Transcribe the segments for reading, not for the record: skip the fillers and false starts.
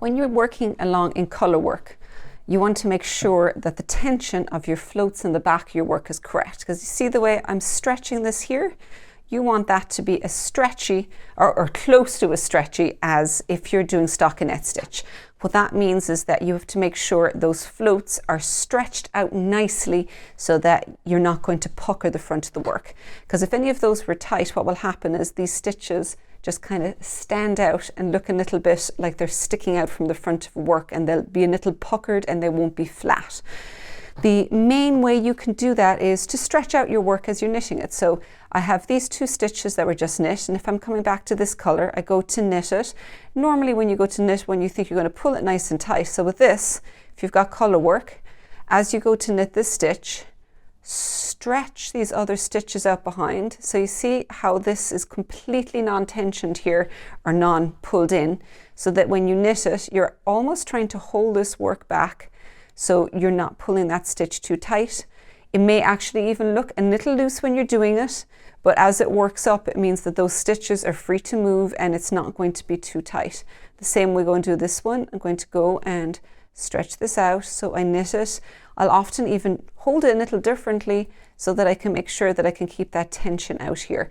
When you're working along in Colourwork, you want to make sure that the tension of your floats in the back of your work is correct. Because you see the way I'm stretching this here? You want that to be as stretchy or close to as stretchy as if you're doing stockinette stitch. What that means is that you have to make sure those floats are stretched out nicely so that you're not going to pucker the front of the work. Because if any of those were tight, what will happen is these stitches just kind of stand out and look a little bit like they're sticking out from the front of work, and they'll be a little puckered and they won't be flat. The main way you can do that is to stretch out your work as you're knitting it. So I have these 2 stitches that were just knit, and if I'm coming back to this color, I go to knit it. Normally when you go to knit, when you think you're going to pull it nice and tight. So with this, if you've got Colourwork, as you go to knit this stitch, stretch these other stitches out behind. So you see how this is completely non-tensioned here, or non-pulled in, so that when you knit it, you're almost trying to hold this work back so you're not pulling that stitch too tight. It may actually even look a little loose when you're doing it, but as it works up, it means that those stitches are free to move and it's not going to be too tight. The same way we're going to do this one. I'm going to go and stretch this out. So I knit it. I'll often even hold it a little differently so that I can make sure that I can keep that tension out here.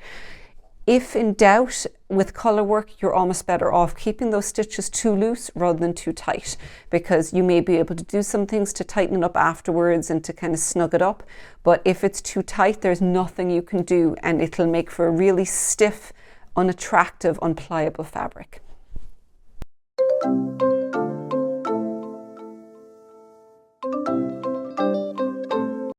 If in doubt with Colourwork, you're almost better off keeping those stitches too loose rather than too tight, because you may be able to do some things to tighten it up afterwards and to kind of snug it up. But if it's too tight, there's nothing you can do, and it'll make for a really stiff, unattractive, unpliable fabric.